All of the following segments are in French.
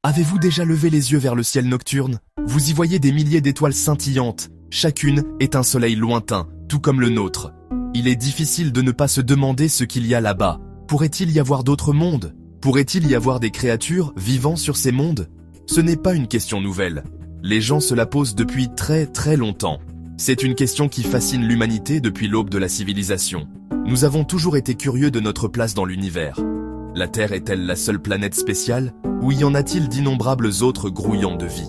Avez-vous déjà levé les yeux vers le ciel nocturne? Vous y voyez des milliers d'étoiles scintillantes. Chacune est un soleil lointain, tout comme le nôtre. Il est difficile de ne pas se demander ce qu'il y a là-bas. Pourrait-il y avoir d'autres mondes? Pourrait-il y avoir des créatures vivant sur ces mondes? Ce n'est pas une question nouvelle. Les gens se la posent depuis très très longtemps. C'est une question qui fascine l'humanité depuis l'aube de la civilisation. Nous avons toujours été curieux de notre place dans l'univers. La Terre est-elle la seule planète spéciale, ou y en a-t-il d'innombrables autres grouillant de vie?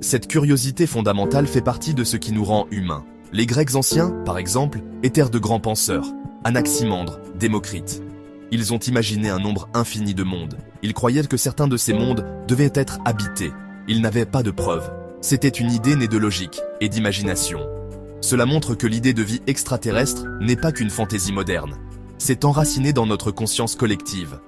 Cette curiosité fondamentale fait partie de ce qui nous rend humains. Les Grecs anciens, par exemple, étaient de grands penseurs. Anaximandre, Démocrite. Ils ont imaginé un nombre infini de mondes. Ils croyaient que certains de ces mondes devaient être habités. Ils n'avaient pas de preuves. C'était une idée née de logique et d'imagination. Cela montre que l'idée de vie extraterrestre n'est pas qu'une fantaisie moderne. C'est enraciné dans notre conscience collective.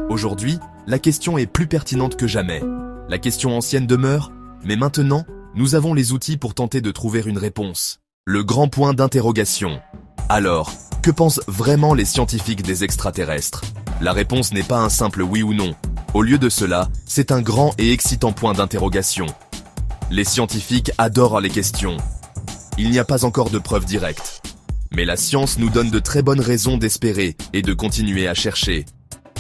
Aujourd'hui, la question est plus pertinente que jamais. La question ancienne demeure, mais maintenant, nous avons les outils pour tenter de trouver une réponse. Le grand point d'interrogation. Alors, que pensent vraiment les scientifiques des extraterrestres? La réponse n'est pas un simple oui ou non. Au lieu de cela, c'est un grand et excitant point d'interrogation. Les scientifiques adorent les questions. Il n'y a pas encore de preuves directes. Mais la science nous donne de très bonnes raisons d'espérer et de continuer à chercher.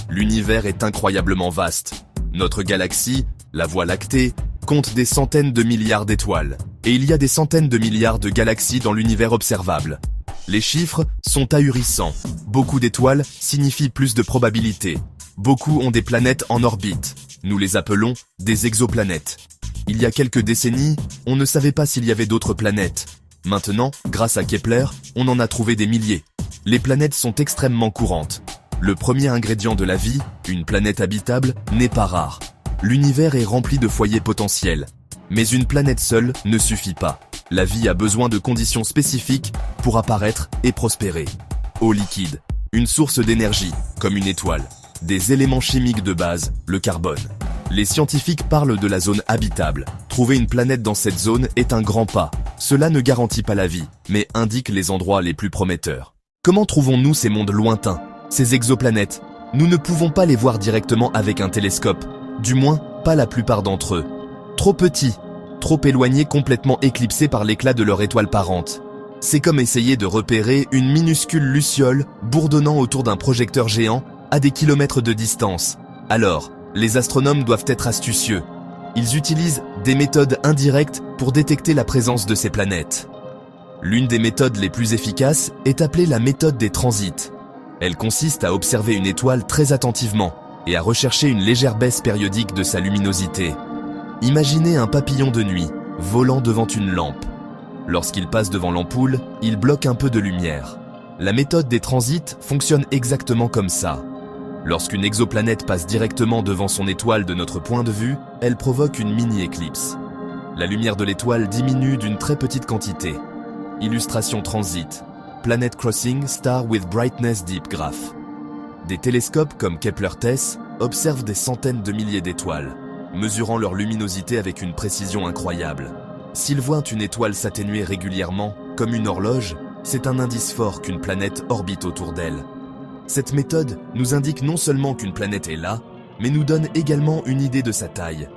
L'univers est incroyablement vaste. Notre galaxie, la Voie lactée, compte des centaines de milliards d'étoiles. Et il y a des centaines de milliards de galaxies dans l'univers observable. Les chiffres sont ahurissants. Beaucoup d'étoiles signifient plus de probabilités. Beaucoup ont des planètes en orbite. Nous les appelons des exoplanètes. Il y a quelques décennies, on ne savait pas s'il y avait d'autres planètes. Maintenant, grâce à Kepler, on en a trouvé des milliers. Les planètes sont extrêmement courantes. Le premier ingrédient de la vie, une planète habitable, n'est pas rare. L'univers est rempli de foyers potentiels. Mais une planète seule ne suffit pas. La vie a besoin de conditions spécifiques pour apparaître et prospérer. Eau liquide, une source d'énergie, comme une étoile. Des éléments chimiques de base, le carbone. Les scientifiques parlent de la zone habitable. Trouver une planète dans cette zone est un grand pas. Cela ne garantit pas la vie, mais indique les endroits les plus prometteurs. Comment trouvons-nous ces mondes lointains, ces exoplanètes? Nous ne pouvons pas les voir directement avec un télescope. Du moins, pas la plupart d'entre eux. Trop petits, trop éloignés, complètement éclipsés par l'éclat de leur étoile parente. C'est comme essayer de repérer une minuscule luciole bourdonnant autour d'un projecteur géant à des kilomètres de distance. Alors, les astronomes doivent être astucieux. Ils utilisent des méthodes indirectes pour détecter la présence de ces planètes. L'une des méthodes les plus efficaces est appelée la méthode des transits. Elle consiste à observer une étoile très attentivement et à rechercher une légère baisse périodique de sa luminosité. Imaginez un papillon de nuit volant devant une lampe. Lorsqu'il passe devant l'ampoule, il bloque un peu de lumière. La méthode des transits fonctionne exactement comme ça. Lorsqu'une exoplanète passe directement devant son étoile de notre point de vue, elle provoque une mini-éclipse. La lumière de l'étoile diminue d'une très petite quantité. Illustration transit. Planet Crossing Star with Brightness Deep Graph. Des télescopes comme Kepler-TESS observent des centaines de milliers d'étoiles, mesurant leur luminosité avec une précision incroyable. S'ils voient une étoile s'atténuer régulièrement, comme une horloge, c'est un indice fort qu'une planète orbite autour d'elle. Cette méthode nous indique non seulement qu'une planète est là, mais nous donne également une idée de sa taille.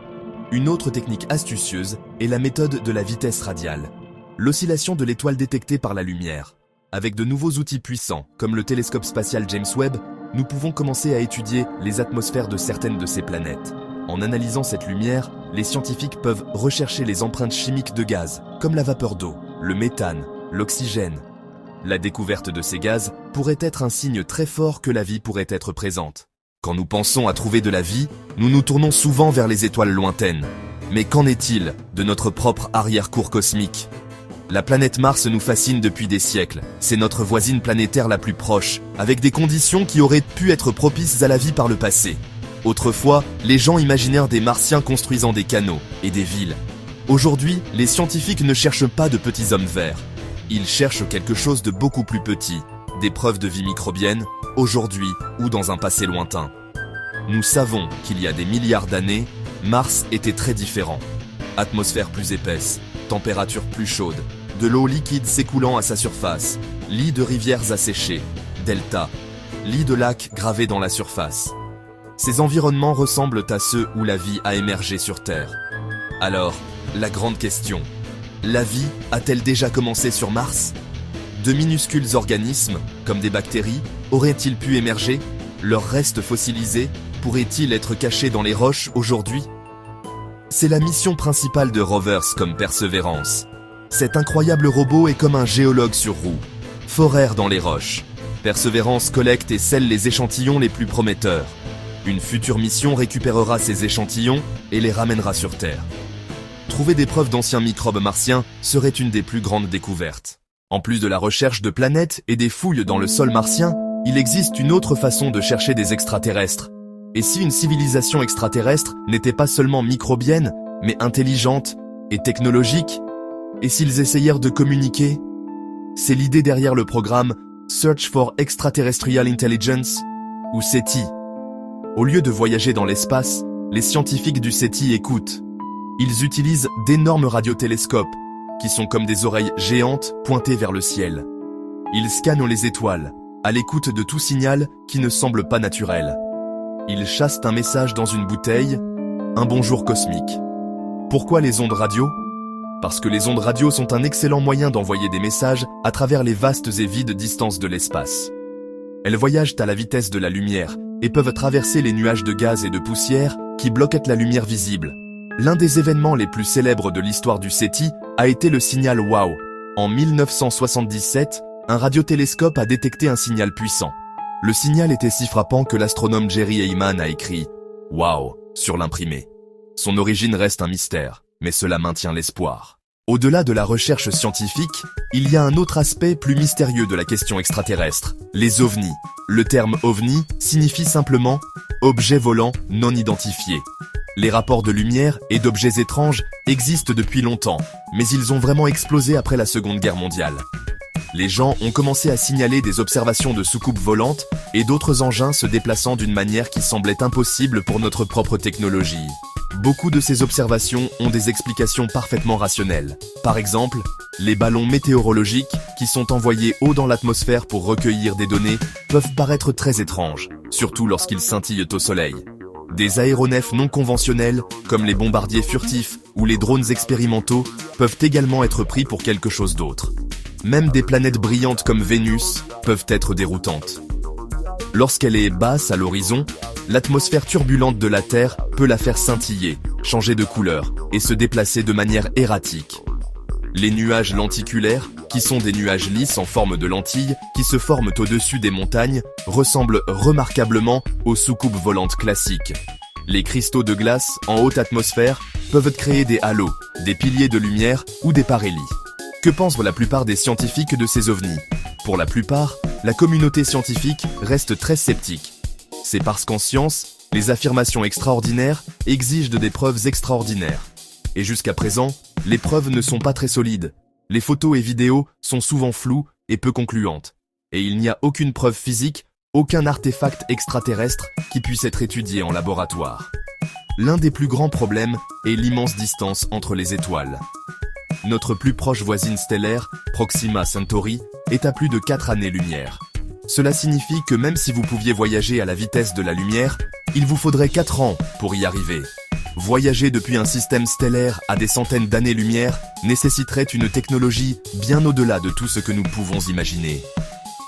Une autre technique astucieuse est la méthode de la vitesse radiale, l'oscillation de l'étoile détectée par la lumière. Avec de nouveaux outils puissants, comme le télescope spatial James Webb, nous pouvons commencer à étudier les atmosphères de certaines de ces planètes. En analysant cette lumière, les scientifiques peuvent rechercher les empreintes chimiques de gaz, comme la vapeur d'eau, le méthane, l'oxygène. La découverte de ces gaz pourrait être un signe très fort que la vie pourrait être présente. Quand nous pensons à trouver de la vie, nous nous tournons souvent vers les étoiles lointaines. Mais qu'en est-il de notre propre arrière-cour cosmique? La planète Mars nous fascine depuis des siècles. C'est notre voisine planétaire la plus proche, avec des conditions qui auraient pu être propices à la vie par le passé. Autrefois, les gens imaginèrent des Martiens construisant des canaux et des villes. Aujourd'hui, les scientifiques ne cherchent pas de petits hommes verts. Ils cherchent quelque chose de beaucoup plus petit, des preuves de vie microbienne, aujourd'hui ou dans un passé lointain. Nous savons qu'il y a des milliards d'années, Mars était très différent. Atmosphère plus épaisse, température plus chaude, de l'eau liquide s'écoulant à sa surface, lits de rivières asséchés, deltas, lits de lacs gravés dans la surface. Ces environnements ressemblent à ceux où la vie a émergé sur Terre. Alors, la grande question, la vie a-t-elle déjà commencé sur Mars ? De minuscules organismes, comme des bactéries, auraient-ils pu émerger ? Leurs restes fossilisés pourraient-ils être cachés dans les roches aujourd'hui ? C'est la mission principale de rovers comme Perseverance. Cet incroyable robot est comme un géologue sur roue, foraire dans les roches. Perseverance collecte et scelle les échantillons les plus prometteurs. Une future mission récupérera ces échantillons et les ramènera sur Terre. Trouver des preuves d'anciens microbes martiens serait une des plus grandes découvertes. En plus de la recherche de planètes et des fouilles dans le sol martien, il existe une autre façon de chercher des extraterrestres. Et si une civilisation extraterrestre n'était pas seulement microbienne, mais intelligente et technologique ? Et s'ils essayèrent de communiquer ? C'est l'idée derrière le programme Search for Extraterrestrial Intelligence, ou SETI. Au lieu de voyager dans l'espace, les scientifiques du SETI écoutent. Ils utilisent d'énormes radiotélescopes, qui sont comme des oreilles géantes pointées vers le ciel. Ils scannent les étoiles, à l'écoute de tout signal qui ne semble pas naturel. Ils chassent un message dans une bouteille, un bonjour cosmique. Pourquoi les ondes radio ? Parce que les ondes radio sont un excellent moyen d'envoyer des messages à travers les vastes et vides distances de l'espace. Elles voyagent à la vitesse de la lumière et peuvent traverser les nuages de gaz et de poussière qui bloquent la lumière visible. L'un des événements les plus célèbres de l'histoire du SETI a été le signal WOW. En 1977, un radiotélescope a détecté un signal puissant. Le signal était si frappant que l'astronome Jerry Heyman a écrit « WOW » sur l'imprimé. Son origine reste un mystère, mais cela maintient l'espoir. Au-delà de la recherche scientifique, il y a un autre aspect plus mystérieux de la question extraterrestre, les ovnis. Le terme ovni signifie simplement « objet volant non identifié ». Les rapports de lumière et d'objets étranges existent depuis longtemps, mais ils ont vraiment explosé après la Seconde Guerre mondiale. Les gens ont commencé à signaler des observations de soucoupes volantes et d'autres engins se déplaçant d'une manière qui semblait impossible pour notre propre technologie. Beaucoup de ces observations ont des explications parfaitement rationnelles. Par exemple, les ballons météorologiques, qui sont envoyés haut dans l'atmosphère pour recueillir des données, peuvent paraître très étranges, surtout lorsqu'ils scintillent au soleil. Des aéronefs non conventionnels, comme les bombardiers furtifs ou les drones expérimentaux, peuvent également être pris pour quelque chose d'autre. Même des planètes brillantes comme Vénus peuvent être déroutantes. Lorsqu'elle est basse à l'horizon, l'atmosphère turbulente de la Terre peut la faire scintiller, changer de couleur et se déplacer de manière erratique. Les nuages lenticulaires, qui sont des nuages lisses en forme de lentilles qui se forment au-dessus des montagnes, ressemblent remarquablement aux soucoupes volantes classiques. Les cristaux de glace en haute atmosphère peuvent créer des halos, des piliers de lumière ou des parélies. Que pensent la plupart des scientifiques de ces ovnis ? Pour la plupart, la communauté scientifique reste très sceptique. C'est parce qu'en science, les affirmations extraordinaires exigent des preuves extraordinaires. Et jusqu'à présent, les preuves ne sont pas très solides. Les photos et vidéos sont souvent floues et peu concluantes. Et il n'y a aucune preuve physique, aucun artefact extraterrestre qui puisse être étudié en laboratoire. L'un des plus grands problèmes est l'immense distance entre les étoiles. Notre plus proche voisine stellaire, Proxima Centauri, est à plus de 4 années-lumière. Cela signifie que même si vous pouviez voyager à la vitesse de la lumière, il vous faudrait 4 ans pour y arriver. Voyager depuis un système stellaire à des centaines d'années-lumière nécessiterait une technologie bien au-delà de tout ce que nous pouvons imaginer.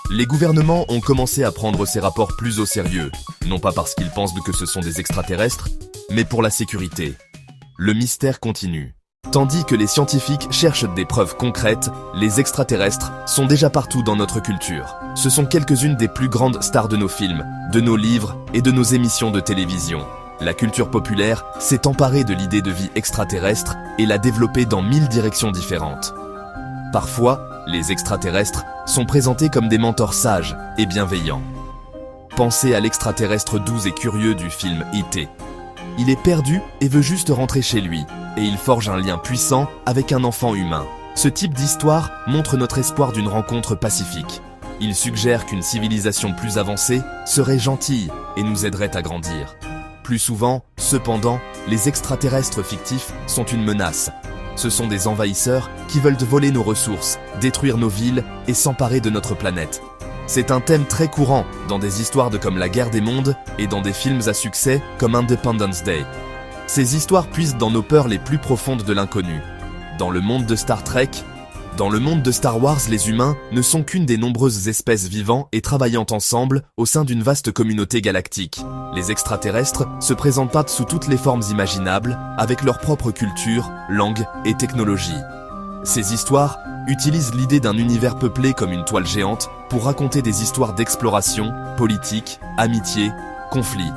Les gouvernements ont commencé à prendre ces rapports plus au sérieux, non pas parce qu'ils pensent que ce sont des extraterrestres, mais pour la sécurité. Le mystère continue. Tandis que les scientifiques cherchent des preuves concrètes, les extraterrestres sont déjà partout dans notre culture. Ce sont quelques-unes des plus grandes stars de nos films, de nos livres et de nos émissions de télévision. La culture populaire s'est emparée de l'idée de vie extraterrestre et l'a développée dans 1000 directions différentes. Parfois, les extraterrestres sont présentés comme des mentors sages et bienveillants. Pensez à l'extraterrestre doux et curieux du film E.T. Il est perdu et veut juste rentrer chez lui, et il forge un lien puissant avec un enfant humain. Ce type d'histoire montre notre espoir d'une rencontre pacifique. Il suggère qu'une civilisation plus avancée serait gentille et nous aiderait à grandir. Plus souvent, cependant, les extraterrestres fictifs sont une menace. Ce sont des envahisseurs qui veulent voler nos ressources, détruire nos villes et s'emparer de notre planète. C'est un thème très courant dans des histoires comme La Guerre des Mondes et dans des films à succès comme Independence Day. Ces histoires puisent dans nos peurs les plus profondes de l'inconnu. Dans le monde de Star Trek, dans le monde de Star Wars, les humains ne sont qu'une des nombreuses espèces vivant et travaillant ensemble au sein d'une vaste communauté galactique. Les extraterrestres se présentent sous toutes les formes imaginables, avec leur propre culture, langue et technologie. Ces histoires utilisent l'idée d'un univers peuplé comme une toile géante pour raconter des histoires d'exploration, politique, amitié, conflit.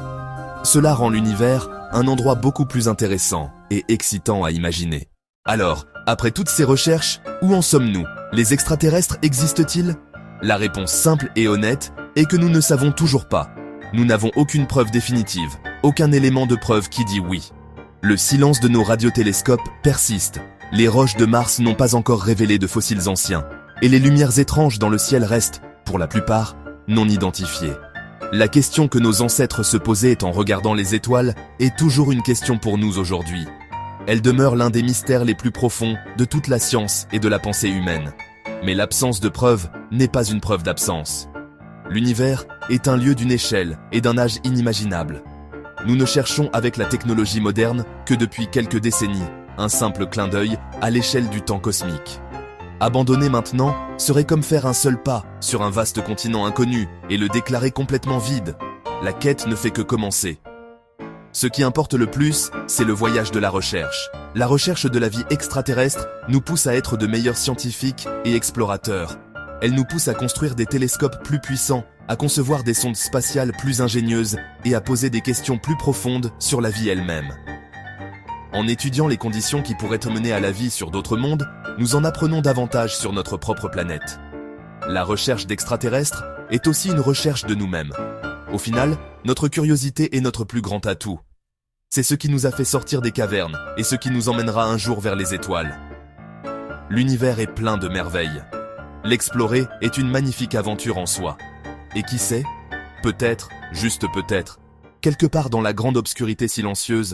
Cela rend l'univers un endroit beaucoup plus intéressant et excitant à imaginer. Alors, après toutes ces recherches, où en sommes-nous? Les extraterrestres existent-ils? La réponse simple et honnête est que nous ne savons toujours pas. Nous n'avons aucune preuve définitive, aucun élément de preuve qui dit oui. Le silence de nos radiotélescopes persiste. Les roches de Mars n'ont pas encore révélé de fossiles anciens, et les lumières étranges dans le ciel restent, pour la plupart, non identifiées. La question que nos ancêtres se posaient en regardant les étoiles est toujours une question pour nous aujourd'hui. Elle demeure l'un des mystères les plus profonds de toute la science et de la pensée humaine. Mais l'absence de preuve n'est pas une preuve d'absence. L'univers est un lieu d'une échelle et d'un âge inimaginable. Nous ne cherchons avec la technologie moderne que depuis quelques décennies un simple clin d'œil à l'échelle du temps cosmique. Abandonner maintenant serait comme faire un seul pas sur un vaste continent inconnu et le déclarer complètement vide. La quête ne fait que commencer. Ce qui importe le plus, c'est le voyage de la recherche. La recherche de la vie extraterrestre nous pousse à être de meilleurs scientifiques et explorateurs. Elle nous pousse à construire des télescopes plus puissants, à concevoir des sondes spatiales plus ingénieuses et à poser des questions plus profondes sur la vie elle-même. En étudiant les conditions qui pourraient mener à la vie sur d'autres mondes, nous en apprenons davantage sur notre propre planète. La recherche d'extraterrestres est aussi une recherche de nous-mêmes. Au final, notre curiosité est notre plus grand atout. C'est ce qui nous a fait sortir des cavernes et ce qui nous emmènera un jour vers les étoiles. L'univers est plein de merveilles. L'explorer est une magnifique aventure en soi. Et qui sait, peut-être, juste peut-être, quelque part dans la grande obscurité silencieuse